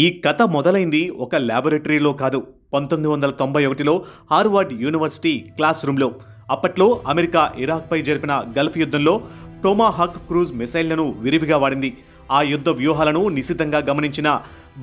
ఈ కథ మొదలైంది ఒక ల్యాబొరేటరీలో కాదు. 1991లో హార్వర్డ్ యూనివర్సిటీ క్లాస్ రూమ్లో. అప్పట్లో అమెరికా ఇరాక్పై జరిపిన గల్ఫ్ యుద్ధంలో టొమాహాక్ క్రూజ్ మిసైళ్లను విరివిగా వాడింది. ఆ యుద్ధ వ్యూహాలను నిశితంగా గమనించిన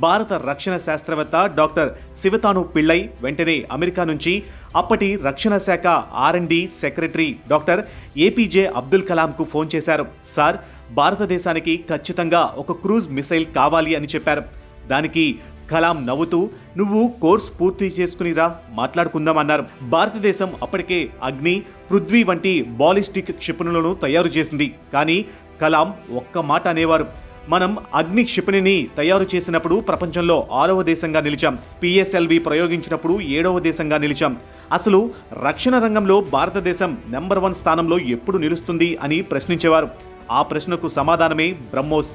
భారత రక్షణ శాస్త్రవేత్త డాక్టర్ శివతాను పిళ్ళై వెంటనే అమెరికా నుంచి అప్పటి రక్షణ శాఖ R&D secretary doctor APJ Abdul కలాంకు ఫోన్ చేశారు. సార్, భారతదేశానికి ఖచ్చితంగా ఒక క్రూజ్ మిసైల్ కావాలి అని చెప్పారు. దానికి కలాం నవ్వుతూ, నువ్వు కోర్స్ పూర్తి చేసుకునిరా, మాట్లాడుకుందామన్నారు. భారతదేశం అప్పటికే అగ్ని, పృథ్వీ వంటి బాలిస్టిక్ క్షిపణులను తయారు చేసింది. కానీ కలాం ఒక్క మాట అనేవారు, మనం అగ్ని క్షిపణిని తయారు చేసినప్పుడు ప్రపంచంలో 6వ దేశంగా నిలిచాం, PSLV ప్రయోగించినప్పుడు 7వ దేశంగా నిలిచాం. అసలు రక్షణ రంగంలో భారతదేశం నెంబర్ 1 స్థానంలో ఎప్పుడు నిలుస్తుంది అని ప్రశ్నించేవారు. ఆ ప్రశ్నకు సమాధానమే బ్రహ్మోస్.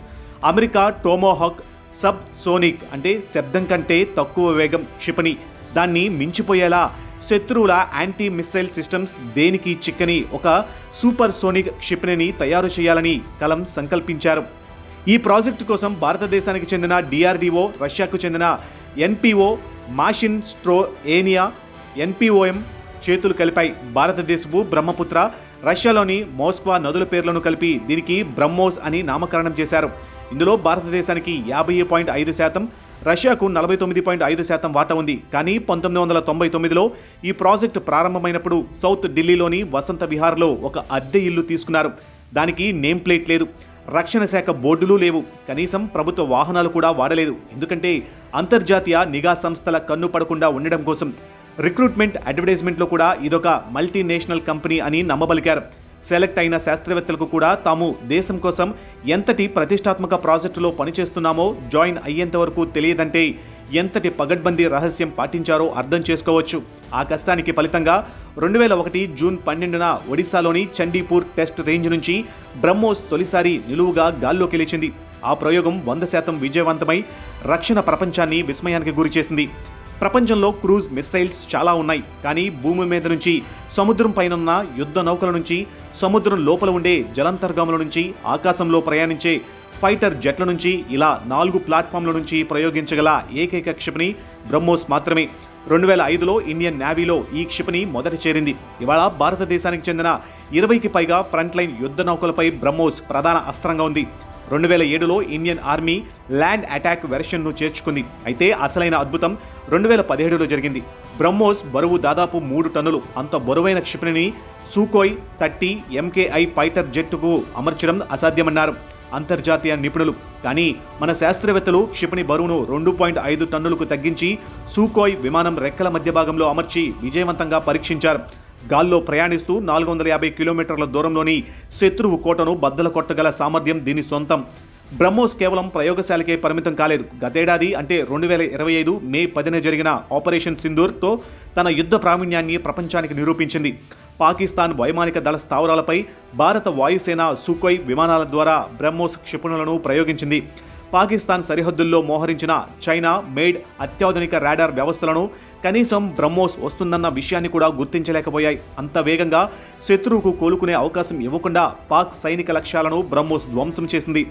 అమెరికా టొమాహాక్ సబ్ సోనిక్ అంటే శబ్దం కంటే తక్కువ వేగం క్షిపణి. దాన్ని మించిపోయేలా శత్రువుల యాంటీ మిస్సైల్ సిస్టమ్స్ దేనికి చిక్కని ఒక సూపర్ సోనిక్ క్షిపణిని తయారు చేయాలని కలాం సంకల్పించారు. ఈ ప్రాజెక్టు కోసం భారతదేశానికి చెందిన DRDO, రష్యాకు చెందిన NPO, మాషిన్ స్ట్రోఏనియా, NPOM చేతులు కలిపాయి. భారతదేశపు బ్రహ్మపుత్ర, రష్యాలోని మోస్క్వా నదుల పేర్లను కలిపి దీనికి బ్రహ్మోస్ అని నామకరణం చేశారు. ఇందులో భారతదేశానికి 50.5%, రష్యాకు 49.5% వాటా ఉంది. కానీ 1999లో ఈ ప్రాజెక్టు ప్రారంభమైనప్పుడు సౌత్ ఢిల్లీలోని వసంత విహార్లో ఒక అద్దె ఇల్లు తీసుకున్నారు. దానికి నేమ్ ప్లేట్ లేదు, రక్షణ శాఖ బోర్డులు లేవు, కనీసం ప్రభుత్వ వాహనాలు కూడా వాడలేదు. ఎందుకంటే అంతర్జాతీయ నిఘా సంస్థల కన్ను పడకుండా ఉండడం కోసం. రిక్రూట్మెంట్ అడ్వర్టైజ్మెంట్లో కూడా ఇదొక మల్టీనేషనల్ కంపెనీ అని నమ్మబలికారు. సెలెక్ట్ అయిన శాస్త్రవేత్తలకు కూడా తాము దేశం కోసం ఎంతటి ప్రతిష్టాత్మక ప్రాజెక్టులో పనిచేస్తున్నామో జాయిన్ అయ్యేంత వరకు తెలియదంటే ఎంతటి పగడ్బందీ రహస్యం పాటించారో అర్థం చేసుకోవచ్చు. ఆ కష్టానికి ఫలితంగా 2001 జూన్ 12న ఒడిశాలోని చండీపూర్ టెస్ట్ రేంజ్ నుంచి బ్రహ్మోస్ తొలిసారి నిలువుగా గాల్లోకి లేచింది. ఆ ప్రయోగం 100% విజయవంతమై రక్షణ ప్రపంచాన్ని విస్మయానికి గురిచేసింది. ప్రపంచంలో క్రూజ్ మిస్సైల్స్ చాలా ఉన్నాయి, కానీ భూమి మీద నుంచి, సముద్రం పైనున్న యుద్ధ నౌకల నుంచి, సముద్రం లోపల ఉండే జలాంతర్గాముల నుంచి, ఆకాశంలో ప్రయాణించే ఫైటర్ జెట్ల నుంచి, ఇలా 4 ప్లాట్ఫామ్ల నుంచి ప్రయోగించగల ఏకైక క్షిపణి బ్రహ్మోస్ మాత్రమే. 2005లో ఇండియన్ నేవీలో ఈ క్షిపణి మొదట చేరింది. ఇవాళ భారతదేశానికి చెందిన 20కి పైగా ఫ్రంట్ లైన్ యుద్ధ నౌకలపై బ్రహ్మోస్ ప్రధాన అస్త్రంగా ఉంది. 2007లో ఇండియన్ ఆర్మీ ల్యాండ్ అటాక్ వెర్షన్ను చేర్చుకుంది. అయితే అసలైన అద్భుతం 2017లో జరిగింది. బ్రహ్మోస్ బరువు దాదాపు 3 టన్నులు. అంత బరువైన క్షిపణిని సూకోయ్ 30 MKI ఫైటర్ జెట్టుకు అమర్చడం అసాధ్యమన్నారు అంతర్జాతీయ నిపుణులు. కానీ మన శాస్త్రవేత్తలు క్షిపణి బరువును 2.5 టన్నులకు తగ్గించి సూకోయ్ విమానం రెక్కల మధ్య భాగంలో అమర్చి విజయవంతంగా పరీక్షించారు. గాల్లో ప్రయాణిస్తూ 450 కిలోమీటర్ల దూరంలోని శత్రువు కోటను బద్దలు కొట్టగల సామర్థ్యం దీని సొంతం. బ్రహ్మోస్ కేవలం ప్రయోగశాలకే పరిమితం కాలేదు. గతేడాది అంటే 2025 మే 10న జరిగిన ఆపరేషన్ సింధూర్తో తన యుద్ధ ప్రావీణ్యాన్ని ప్రపంచానికి నిరూపించింది. పాకిస్తాన్ వైమానిక దళ స్థావరాలపై భారత వాయుసేన సూకోయ్ విమానాల ద్వారా బ్రహ్మోస్ క్షిపణులను ప్రయోగించింది. పాకిస్తాన్ సరిహద్దుల్లో మోహరించిన చైనా మేడ్ అత్యాధునిక రాడార్ వ్యవస్థలను కనీసం బ్రహ్మోస్ వస్తుందన్న విషయాన్ని కూడా గుర్తించలేకపోయాయి. అంత వేగంగా శత్రువుకు కోలుకునే అవకాశం ఇవ్వకుండా పాక్ సైనిక లక్ష్యాలను బ్రహ్మోస్ ధ్వంసం చేసింది.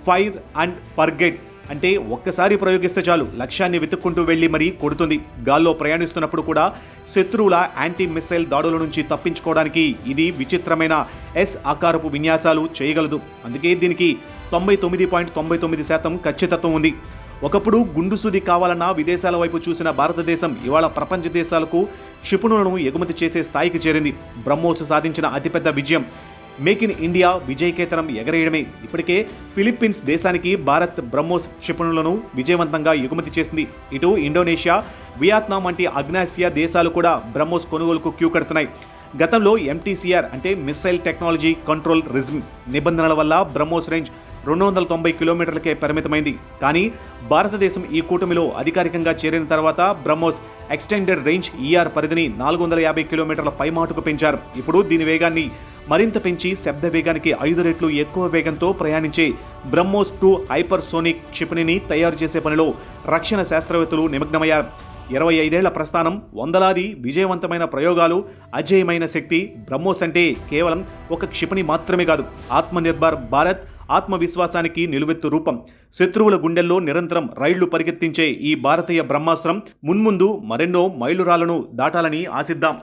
ఫైర్ అండ్ ఫర్గెట్ అంటే ఒక్కసారి ప్రయోగిస్తే చాలు, లక్ష్యాన్ని వెతుక్కుంటూ వెళ్లి మరీ కొడుతుంది. గాల్లో ప్రయాణిస్తున్నప్పుడు కూడా శత్రువుల యాంటీ మిస్సైల్ దాడుల నుంచి తప్పించుకోవడానికి ఇది విచిత్రమైన S ఆకారపు విన్యాసాలు చేయగలదు. అందుకే దీనికి 99.99% ఖచ్చితత్వం ఉంది. ఒకప్పుడు గుండుసూది కావాలన్నా విదేశాల వైపు చూసిన భారతదేశం ఇవాళ ప్రపంచ దేశాలకు క్షిపణులను ఎగుమతి చేసే స్థాయికి చేరింది. బ్రహ్మోస్ సాధించిన అతిపెద్ద విజయం మేక్ ఇన్ ఇండియా విజయకేతనం ఎగరేయడమే. ఇప్పటికే ఫిలిప్పీన్స్ దేశానికి భారత్ బ్రహ్మోస్ క్షిపణులను విజయవంతంగా ఎగుమతి చేసింది. ఇటు ఇండోనేషియా, వియత్నాం వంటి ఆగ్నేయాసియా దేశాలు కూడా బ్రహ్మోస్ కొనుగోలుకు క్యూ కడుతున్నాయి. గతంలో MTCR అంటే మిస్సైల్ టెక్నాలజీ కంట్రోల్ రిజిమ్ నిబంధనల వల్ల బ్రహ్మోస్ రేంజ్ 290 కిలోమీటర్లకే పరిమితమైంది. కానీ భారతదేశం ఈ కూటమిలో అధికారికంగా చేరిన తర్వాత బ్రహ్మోస్ ఎక్స్టెండెడ్ రేంజ్ ER పరిధిని 450 కిలోమీటర్ల పైమాటుకు పెంచారు. ఇప్పుడు దీని వేగాన్ని మరింత పెంచి శబ్ద వేగానికి 5 రెట్లు ఎక్కువ వేగంతో ప్రయాణించే బ్రహ్మోస్ 2 హైపర్సోనిక్ క్షిపణిని తయారు చేసే పనిలో రక్షణ శాస్త్రవేత్తలు నిమగ్నమయ్యారు. 25 ఏళ్ల ప్రస్థానం, వందలాది విజయవంతమైన ప్రయోగాలు, అజేయమైన శక్తి. బ్రహ్మోస్ అంటే కేవలం ఒక క్షిపణి మాత్రమే కాదు, ఆత్మనిర్భర్ భారత్, ఆత్మవిశ్వాసానికి నిలువెత్తు రూపం. శత్రువుల గుండెల్లో నిరంతరం రైళ్లు పరిగెత్తించే ఈ భారతీయ బ్రహ్మాస్త్రం మున్ముందు మరెన్నో మైలురాళ్లను దాటాలని ఆశిద్దాం.